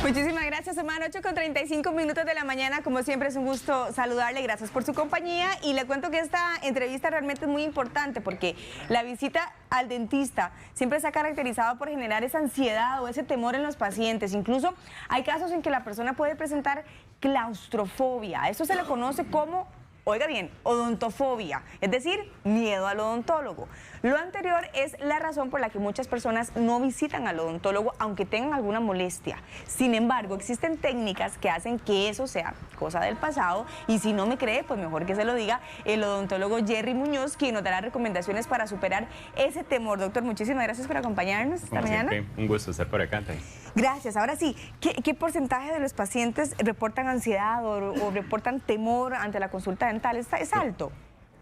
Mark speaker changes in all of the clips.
Speaker 1: Muchísimas gracias, Omar. 8:35 de la mañana. Como siempre, es un gusto saludarle. Gracias por su compañía. Y le cuento que esta entrevista realmente es muy importante porque la visita al dentista siempre se ha caracterizado por generar esa ansiedad o ese temor en los pacientes. Incluso hay casos en que la persona puede presentar claustrofobia. Esto se le conoce como, oiga bien, odontofobia, es decir, miedo al odontólogo. Lo anterior es la razón por la que muchas personas no visitan al odontólogo aunque tengan alguna molestia. Sin embargo, existen técnicas que hacen que eso sea cosa del pasado, y si no me cree, pues mejor que se lo diga el odontólogo Jerry Muñoz, quien nos dará recomendaciones para superar ese temor. Doctor, muchísimas gracias por acompañarnos esta mañana.
Speaker 2: Siempre, un gusto estar por acá, Thais.
Speaker 1: Gracias. Ahora sí, ¿qué porcentaje de los pacientes reportan ansiedad o reportan temor ante la consulta dental? ¿Es alto?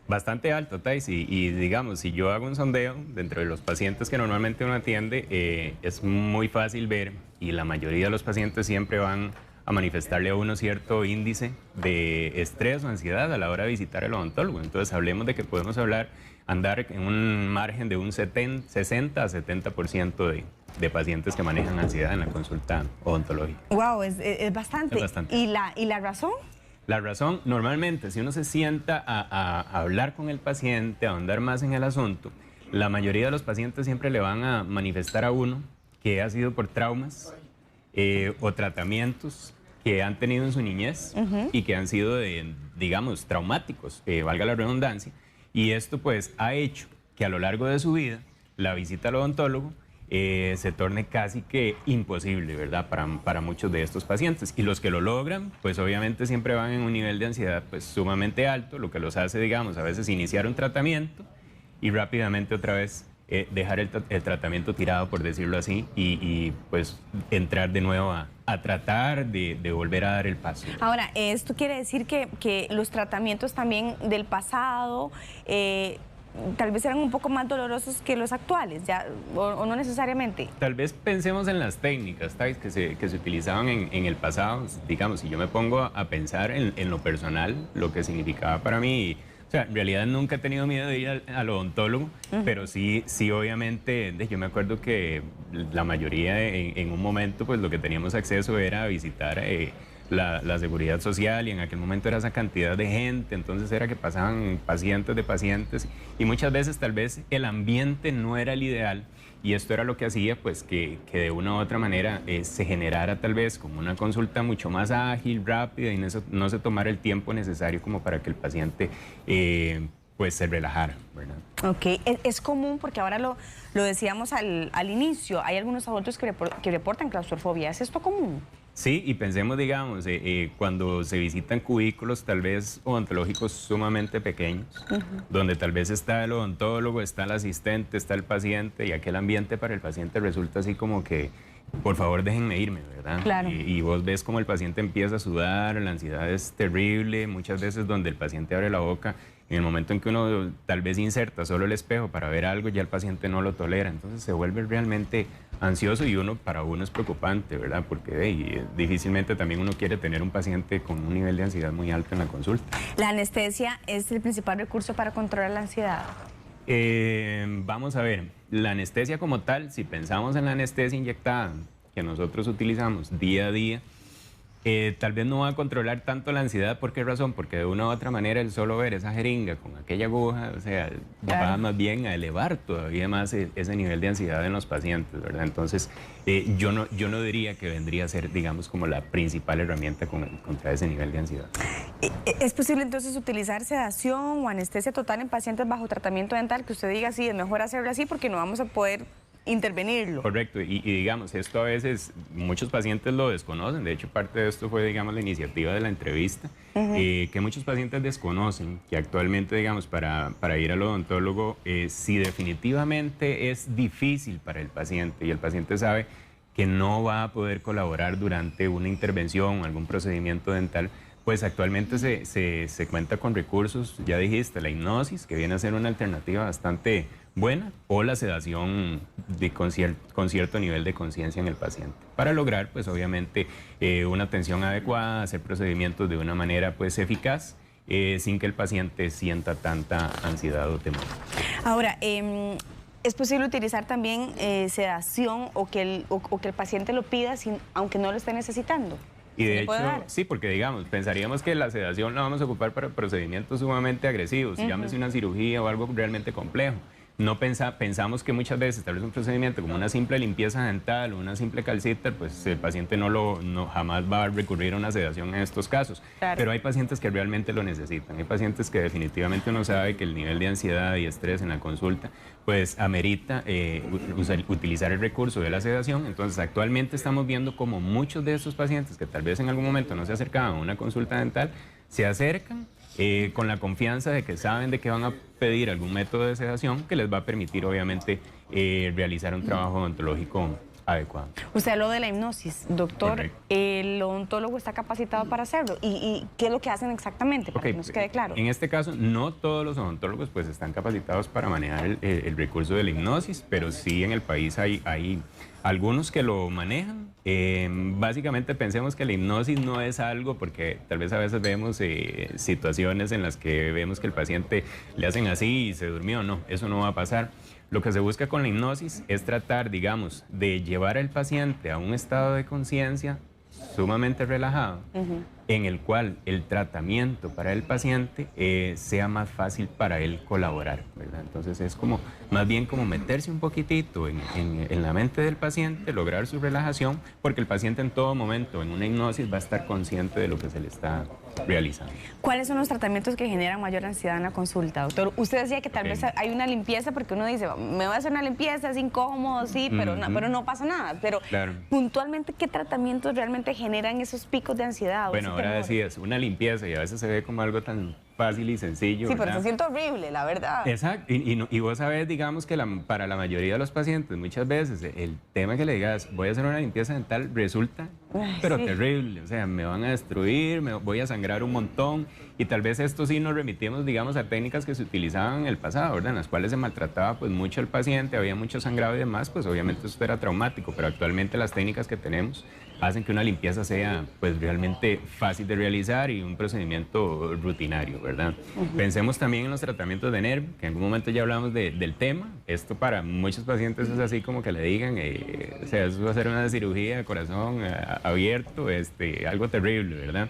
Speaker 2: Bastante alto, Thais, y digamos, si yo hago un sondeo dentro de los pacientes que normalmente uno atiende, es muy fácil ver, y la mayoría de los pacientes siempre van a manifestarle a uno cierto índice de estrés o ansiedad a la hora de visitar al odontólogo. Entonces hablemos de que podemos andar en un margen de un 60 a 70% de pacientes que manejan ansiedad en la consulta odontológica.
Speaker 1: Wow, es bastante.
Speaker 2: Es bastante.
Speaker 1: ¿Y la razón?
Speaker 2: La razón, normalmente, si uno se sienta a hablar con el paciente, a ahondar más en el asunto, la mayoría de los pacientes siempre le van a manifestar a uno que ha sido por traumas o tratamientos que han tenido en su niñez y que han sido, digamos, traumáticos, valga la redundancia. Y esto pues ha hecho que a lo largo de su vida la visita al odontólogo se torne casi que imposible, ¿verdad? Para muchos de estos pacientes. Y los que lo logran, pues obviamente siempre van en un nivel de ansiedad pues sumamente alto, lo que los hace, digamos, a veces iniciar un tratamiento y rápidamente otra vez dejar el tratamiento tirado, por decirlo así, y pues entrar de nuevo a tratar de volver a dar el paso.
Speaker 1: Ahora, esto quiere decir que los tratamientos también del pasado tal vez eran un poco más dolorosos que los actuales, ya, o no necesariamente.
Speaker 2: Tal vez pensemos en las técnicas, Thais, que se utilizaban en el pasado. Digamos, si yo me pongo a pensar en lo personal, lo que significaba para mí, o sea, en realidad nunca he tenido miedo de ir al odontólogo, pero sí, obviamente, yo me acuerdo que la mayoría en un momento, pues lo que teníamos acceso era a visitar la seguridad social, y en aquel momento era esa cantidad de gente, entonces era que pasaban pacientes de pacientes, y muchas veces tal vez el ambiente no era el ideal, y esto era lo que hacía pues que de una u otra manera se generara tal vez como una consulta mucho más ágil, rápida, y no se tomara el tiempo necesario como para que el paciente pues se relajara, ¿verdad?
Speaker 1: Ok, es común, porque ahora lo decíamos al inicio, hay algunos adultos que reportan claustrofobia. ¿Es esto común?
Speaker 2: Sí, y pensemos, digamos, cuando se visitan cubículos tal vez odontológicos sumamente pequeños, donde tal vez está el odontólogo, está el asistente, está el paciente, y aquel ambiente para el paciente resulta así como que, por favor, déjenme irme, ¿verdad?
Speaker 1: Claro.
Speaker 2: Y vos ves como el paciente empieza a sudar, la ansiedad es terrible, muchas veces donde el paciente abre la boca, en el momento en que uno tal vez inserta solo el espejo para ver algo, ya el paciente no lo tolera, entonces se vuelve realmente ansioso, y para uno es preocupante, ¿verdad? Porque difícilmente también uno quiere tener un paciente con un nivel de ansiedad muy alto en la consulta.
Speaker 1: ¿La anestesia es el principal recurso para controlar la ansiedad?
Speaker 2: Vamos a ver, la anestesia como tal, si pensamos en la anestesia inyectada que nosotros utilizamos día a día, tal vez no va a controlar tanto la ansiedad. ¿Por qué razón? Porque de una u otra manera el solo ver esa jeringa con aquella aguja, o sea,
Speaker 1: claro,
Speaker 2: va más bien a elevar todavía más ese nivel de ansiedad en los pacientes, ¿verdad? Entonces, yo no diría que vendría a ser, digamos, como la principal herramienta contra ese nivel de ansiedad.
Speaker 1: ¿Es posible entonces utilizar sedación o anestesia total en pacientes bajo tratamiento dental? Que usted diga, sí, es mejor hacerlo así porque no vamos a poder intervenirlo.
Speaker 2: Correcto, y digamos, esto a veces muchos pacientes lo desconocen. De hecho, parte de esto fue, digamos, la iniciativa de la entrevista, que muchos pacientes desconocen que actualmente, digamos, para ir al odontólogo, si definitivamente es difícil para el paciente y el paciente sabe que no va a poder colaborar durante una intervención o algún procedimiento dental, pues actualmente se cuenta con recursos, ya dijiste, la hipnosis, que viene a ser una alternativa bastante buena, o la sedación con cierto nivel de conciencia en el paciente, para lograr, pues obviamente, una atención adecuada, hacer procedimientos de una manera pues eficaz, sin que el paciente sienta tanta ansiedad o temor.
Speaker 1: Ahora, ¿Es posible utilizar también sedación o que el paciente lo pida aunque no lo esté necesitando?
Speaker 2: Y de hecho, sí, porque digamos, pensaríamos que la sedación la vamos a ocupar para procedimientos sumamente agresivos, llámese una cirugía o algo realmente complejo. No pensamos que muchas veces, tal vez un procedimiento como una simple limpieza dental o una simple calcita, pues el paciente jamás va a recurrir a una sedación en estos casos.
Speaker 1: Claro.
Speaker 2: Pero hay pacientes que realmente lo necesitan. Hay pacientes que definitivamente uno sabe que el nivel de ansiedad y estrés en la consulta pues amerita utilizar el recurso de la sedación. Entonces actualmente estamos viendo como muchos de estos pacientes que tal vez en algún momento no se acercaban a una consulta dental, se acercan con la confianza de que saben de que van a pedir algún método de sedación que les va a permitir obviamente realizar un trabajo odontológico adecuado.
Speaker 1: Usted habló de la hipnosis, doctor.
Speaker 2: Correcto.
Speaker 1: ¿El odontólogo está capacitado para hacerlo? ¿Y qué es lo que hacen exactamente? Para que nos quede claro.
Speaker 2: En este caso, no todos los odontólogos pues están capacitados para manejar el recurso de la hipnosis, pero sí en el país hay algunos que lo manejan. Básicamente pensemos que la hipnosis no es algo, porque tal vez a veces vemos situaciones en las que vemos que el paciente le hacen así y se durmió. No, eso no va a pasar. Lo que se busca con la hipnosis es tratar, digamos, de llevar al paciente a un estado de conciencia sumamente relajado, en el cual el tratamiento para el paciente sea más fácil para él colaborar, ¿verdad? Entonces es como, más bien como meterse un poquitito en la mente del paciente, lograr su relajación, porque el paciente en todo momento en una hipnosis va a estar consciente de lo que se le está realizando.
Speaker 1: ¿Cuáles son los tratamientos que generan mayor ansiedad en la consulta, doctor? Usted decía que tal vez hay una limpieza, porque uno dice, me voy a hacer una limpieza, es incómodo, sí, pero no pasa nada. Pero
Speaker 2: claro,
Speaker 1: puntualmente, ¿qué tratamientos realmente generan esos picos de ansiedad?
Speaker 2: Bueno, ahora decías, una limpieza, y a veces se ve como algo tan fácil y sencillo.
Speaker 1: Sí, pero se siente horrible, la verdad.
Speaker 2: Exacto, y vos sabés, digamos que para la mayoría de los pacientes, muchas veces el tema que le digas, voy a hacer una limpieza dental, resulta pero sí, terrible. O sea, me van a destruir, me voy a sangrar un montón, y tal vez esto sí nos remitimos, digamos, a técnicas que se utilizaban en el pasado, ¿verdad? En las cuales se maltrataba pues mucho al paciente, había mucho sangrado y demás, pues obviamente esto era traumático, pero actualmente las técnicas que tenemos hacen que una limpieza sea pues realmente fácil de realizar y un procedimiento rutinario, ¿verdad? Pensemos también en los tratamientos de nervio, que en algún momento ya hablamos del tema. Esto para muchos pacientes es así como que le digan, o sea, eso va a ser una cirugía de corazón abierto, algo terrible, ¿verdad?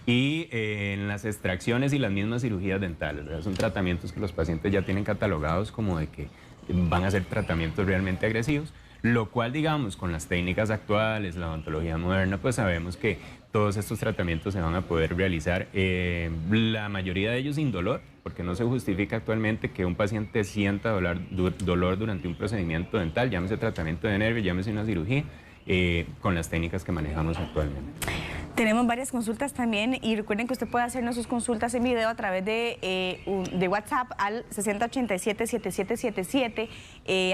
Speaker 2: Y en las extracciones y las mismas cirugías dentales, ¿verdad? Son tratamientos que los pacientes ya tienen catalogados como de que van a ser tratamientos realmente agresivos, lo cual, digamos, con las técnicas actuales, la odontología moderna, pues sabemos que todos estos tratamientos se van a poder realizar, la mayoría de ellos sin dolor, porque no se justifica actualmente que un paciente sienta dolor durante un procedimiento dental, llámese tratamiento de nervios, llámese una cirugía, con las técnicas que manejamos actualmente.
Speaker 1: Tenemos varias consultas también, y recuerden que usted puede hacernos sus consultas en video a través de WhatsApp al 6087-7777.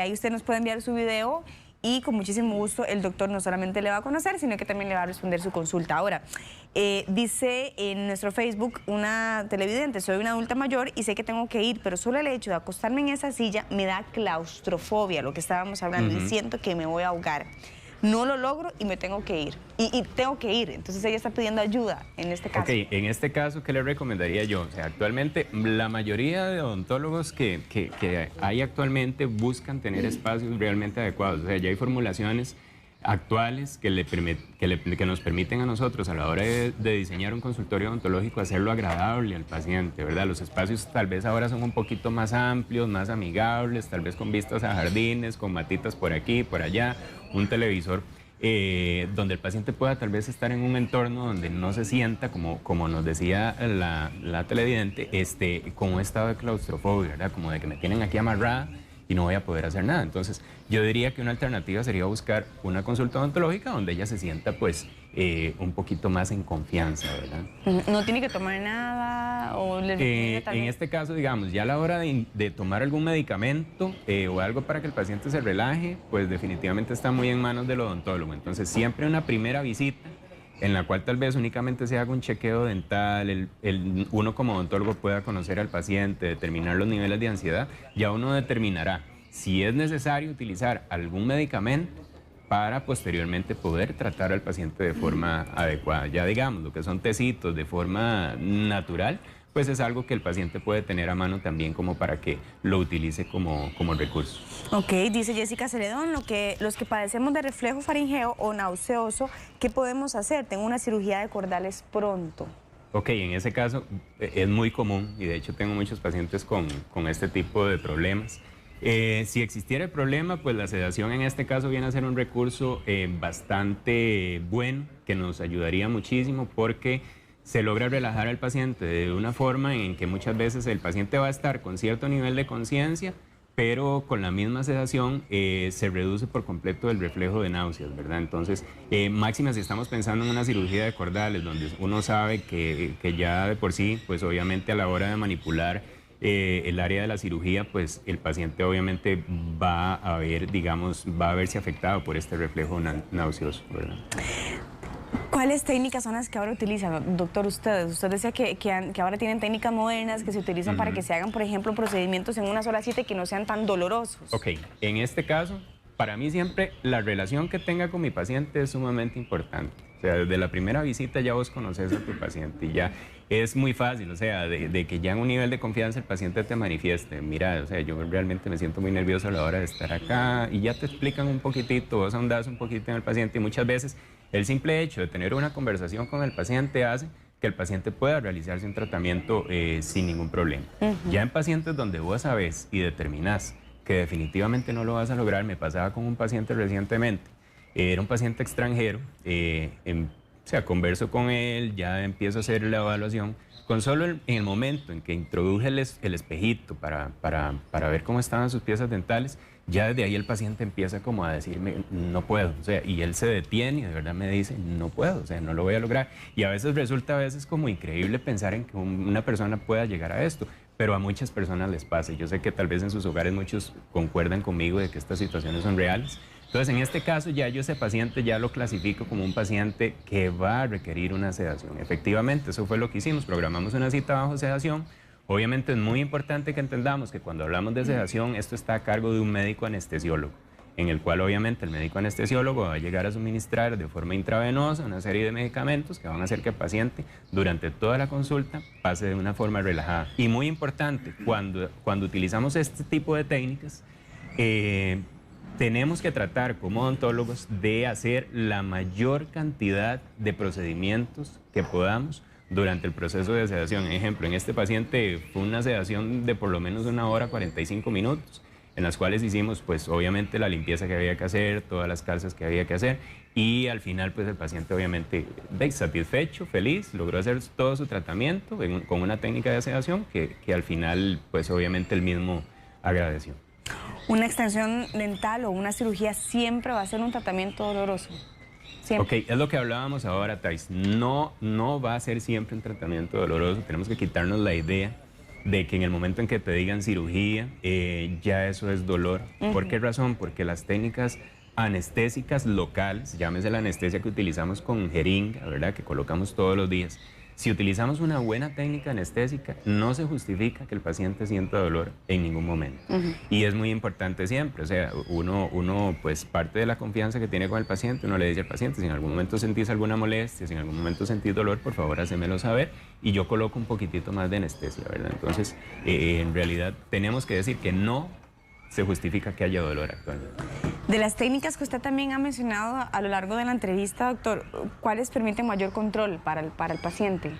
Speaker 1: Ahí usted nos puede enviar su video y con muchísimo gusto el doctor no solamente le va a conocer, sino que también le va a responder su consulta. Ahora, dice en nuestro Facebook una televidente, soy una adulta mayor y sé que tengo que ir, pero solo el hecho de acostarme en esa silla me da claustrofobia, lo que estábamos hablando, y siento que me voy a ahogar. No lo logro y me tengo que ir. Y tengo que ir. Entonces ella está pidiendo ayuda en este caso.
Speaker 2: Ok, en este caso, ¿qué le recomendaría yo? O sea, actualmente la mayoría de odontólogos que hay actualmente buscan tener espacios realmente adecuados. O sea, ya hay formulaciones actuales que nos permiten a nosotros a la hora de diseñar un consultorio odontológico hacerlo agradable al paciente, ¿verdad? Los espacios tal vez ahora son un poquito más amplios, más amigables, tal vez con vistas a jardines, con matitas por aquí, por allá, un televisor donde el paciente pueda tal vez estar en un entorno donde no se sienta, como nos decía la televidente, con un estado de claustrofobia, ¿verdad? Como de que me tienen aquí amarrada y no voy a poder hacer nada. Entonces, yo diría que una alternativa sería buscar una consulta odontológica donde ella se sienta, pues, un poquito más en confianza, ¿verdad?
Speaker 1: ¿No tiene que tomar nada? O
Speaker 2: en este caso, digamos, ya a la hora de tomar algún medicamento o algo para que el paciente se relaje, pues definitivamente está muy en manos del odontólogo. Entonces, siempre una primera visita en la cual tal vez únicamente se haga un chequeo dental, uno como odontólogo pueda conocer al paciente, determinar los niveles de ansiedad, ya uno determinará si es necesario utilizar algún medicamento para posteriormente poder tratar al paciente de forma adecuada. Ya digamos, lo que son tecitos de forma natural, pues es algo que el paciente puede tener a mano también como para que lo utilice como recurso.
Speaker 1: Ok, dice Jessica Celedón, los que padecemos de reflejo faringeo o nauseoso, ¿qué podemos hacer? Tengo una cirugía de cordales pronto.
Speaker 2: Ok, en ese caso es muy común y de hecho tengo muchos pacientes con este tipo de problemas. Si existiera el problema, pues la sedación en este caso viene a ser un recurso bastante bueno que nos ayudaría muchísimo porque se logra relajar al paciente de una forma en que muchas veces el paciente va a estar con cierto nivel de conciencia, pero con la misma sedación se reduce por completo el reflejo de náuseas, ¿verdad? Entonces, máxima si estamos pensando en una cirugía de cordales, donde uno sabe que ya de por sí, pues obviamente a la hora de manipular el área de la cirugía, pues el paciente obviamente va a ver, digamos, va a verse afectado por este reflejo nauseoso, ¿verdad?
Speaker 1: ¿Cuáles técnicas son las que ahora utilizan, doctor, ustedes? Usted decía que ahora tienen técnicas modernas que se utilizan para que se hagan, por ejemplo, procedimientos en una sola cita y que no sean tan dolorosos.
Speaker 2: Ok, en este caso, para mí siempre la relación que tenga con mi paciente es sumamente importante. O sea, desde la primera visita ya vos conoces a tu paciente y ya es muy fácil, o sea, de que ya en un nivel de confianza el paciente te manifieste. Mira, o sea, yo realmente me siento muy nervioso a la hora de estar acá y ya te explican un poquitito, vos ahondás un poquito en el paciente y muchas veces el simple hecho de tener una conversación con el paciente hace que el paciente pueda realizarse un tratamiento sin ningún problema. Ya en pacientes donde vos sabés y determinás que definitivamente no lo vas a lograr, me pasaba con un paciente recientemente. Era un paciente extranjero, o sea, converso con él, ya empiezo a hacer la evaluación. Con solo en el momento en que introduje el espejito para ver cómo estaban sus piezas dentales, ya desde ahí el paciente empieza como a decirme, no puedo, o sea, y él se detiene y de verdad me dice, no puedo, o sea, no lo voy a lograr. Y a veces resulta como increíble pensar en que una persona pueda llegar a esto, pero a muchas personas les pasa. Yo sé que tal vez en sus hogares muchos concuerdan conmigo de que estas situaciones son reales. Entonces, en este caso, ya yo ese paciente ya lo clasifico como un paciente que va a requerir una sedación. Efectivamente, eso fue lo que hicimos, programamos una cita bajo sedación. Obviamente es muy importante que entendamos que cuando hablamos de sedación, esto está a cargo de un médico anestesiólogo, en el cual obviamente el médico anestesiólogo va a llegar a suministrar de forma intravenosa una serie de medicamentos que van a hacer que el paciente durante toda la consulta pase de una forma relajada. Y muy importante, cuando utilizamos este tipo de técnicas, tenemos que tratar como odontólogos de hacer la mayor cantidad de procedimientos que podamos durante el proceso de sedación. Ejemplo, en este paciente fue una sedación de por lo menos 1 hora 45 minutos, en las cuales hicimos pues obviamente la limpieza que había que hacer, todas las calzas que había que hacer y al final pues el paciente obviamente satisfecho, feliz, logró hacer todo su tratamiento con una técnica de sedación que al final pues obviamente él mismo agradeció.
Speaker 1: ¿Una extensión dental o una cirugía siempre va a ser un tratamiento doloroso? Siempre.
Speaker 2: Ok, es lo que hablábamos ahora, Thais. No va a ser siempre un tratamiento doloroso. Tenemos que quitarnos la idea de que en el momento en que te digan cirugía, ya eso es dolor. ¿Por qué razón? Porque las técnicas anestésicas locales, llámese la anestesia que utilizamos con jeringa, ¿verdad? Que colocamos todos los días. Si utilizamos una buena técnica anestésica, no se justifica que el paciente sienta dolor en ningún momento. Y es muy importante siempre, o sea, uno pues parte de la confianza que tiene con el paciente, uno le dice al paciente, si en algún momento sentís alguna molestia, si en algún momento sentís dolor, por favor, hacémelo saber y yo coloco un poquitito más de anestesia, ¿verdad? Entonces, en realidad tenemos que decir que no se justifica que haya dolor actualmente.
Speaker 1: De las técnicas que usted también ha mencionado a lo largo de la entrevista, doctor, ¿cuáles permiten mayor control para el paciente?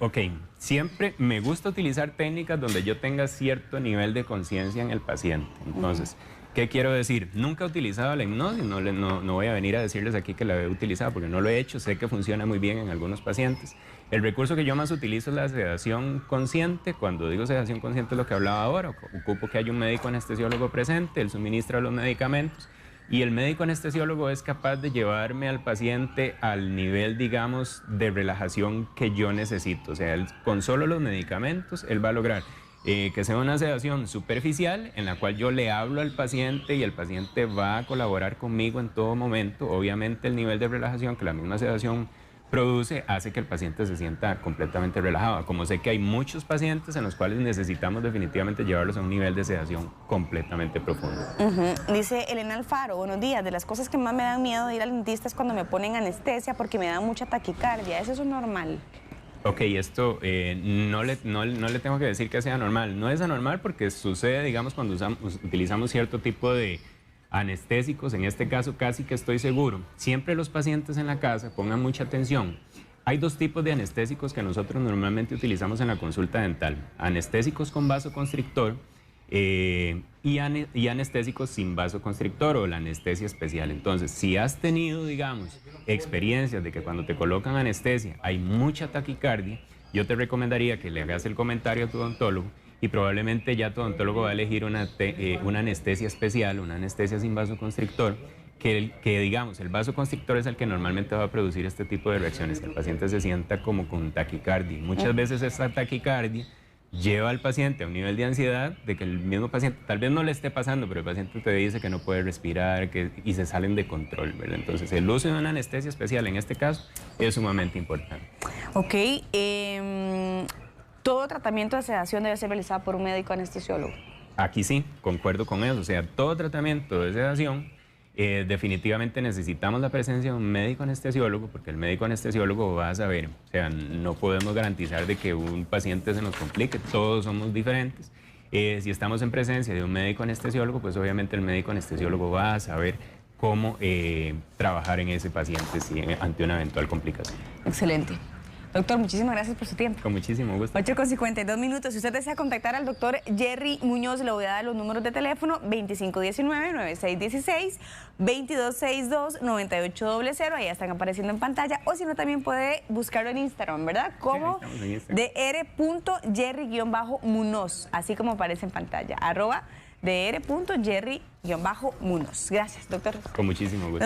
Speaker 2: Ok, siempre me gusta utilizar técnicas donde yo tenga cierto nivel de conciencia en el paciente. Entonces, ¿qué quiero decir? Nunca he utilizado la hipnosis, no voy a venir a decirles aquí que la he utilizado porque no lo he hecho, sé que funciona muy bien en algunos pacientes. El recurso que yo más utilizo es la sedación consciente. Cuando digo sedación consciente es lo que hablaba ahora, ocupo que haya un médico anestesiólogo presente, él suministra los medicamentos y el médico anestesiólogo es capaz de llevarme al paciente al nivel, digamos, de relajación que yo necesito. O sea, él, con solo los medicamentos, él va a lograr que sea una sedación superficial en la cual yo le hablo al paciente y el paciente va a colaborar conmigo en todo momento. Obviamente el nivel de relajación que la misma sedación produce hace que el paciente se sienta completamente relajado. Como sé que hay muchos pacientes en los cuales necesitamos definitivamente llevarlos a un nivel de sedación completamente profundo.
Speaker 1: Dice Elena Alfaro, buenos días, de las cosas que más me dan miedo de ir al dentista es cuando me ponen anestesia porque me da mucha taquicardia. ¿Es eso normal?
Speaker 2: Ok, esto no le tengo que decir que sea anormal. No es anormal porque sucede, digamos, cuando utilizamos cierto tipo de anestésicos. En este caso, casi que estoy seguro. Siempre los pacientes en la casa pongan mucha atención. Hay dos tipos de anestésicos que nosotros normalmente utilizamos en la consulta dental. Anestésicos con vasoconstrictor y anestésicos sin vasoconstrictor o la anestesia especial. Entonces, si has tenido, digamos, experiencias de que cuando te colocan anestesia hay mucha taquicardia, yo te recomendaría que le hagas el comentario a tu odontólogo y probablemente ya tu odontólogo va a elegir una anestesia especial, una anestesia sin vasoconstrictor, que digamos, el vasoconstrictor es el que normalmente va a producir este tipo de reacciones, que el paciente se sienta como con taquicardia. Muchas veces esta taquicardia lleva al paciente a un nivel de ansiedad de que el mismo paciente, tal vez no le esté pasando, pero el paciente te dice que no puede respirar y se salen de control, ¿verdad? Entonces, el uso de una anestesia especial en este caso es sumamente importante.
Speaker 1: Ok, todo tratamiento de sedación debe ser realizado por un médico anestesiólogo.
Speaker 2: Aquí sí, concuerdo con eso, o sea, todo tratamiento de sedación definitivamente necesitamos la presencia de un médico anestesiólogo, porque el médico anestesiólogo va a saber, o sea, no podemos garantizar de que un paciente se nos complique, todos somos diferentes. Si estamos en presencia de un médico anestesiólogo, pues obviamente el médico anestesiólogo va a saber cómo trabajar en ese paciente ante una eventual complicación.
Speaker 1: Excelente. Doctor, muchísimas gracias por su tiempo.
Speaker 2: Con muchísimo gusto.
Speaker 1: 8:52. Si usted desea contactar al doctor Jerry Muñoz, le voy a dar los números de teléfono: 2519-9616, 2262-9800, ahí están apareciendo en pantalla, o si no también puede buscarlo en Instagram, ¿verdad? Como dr.jerry-munoz, así como aparece en pantalla, @dr.jerry-munoz. Gracias, doctor.
Speaker 2: Con muchísimo gusto.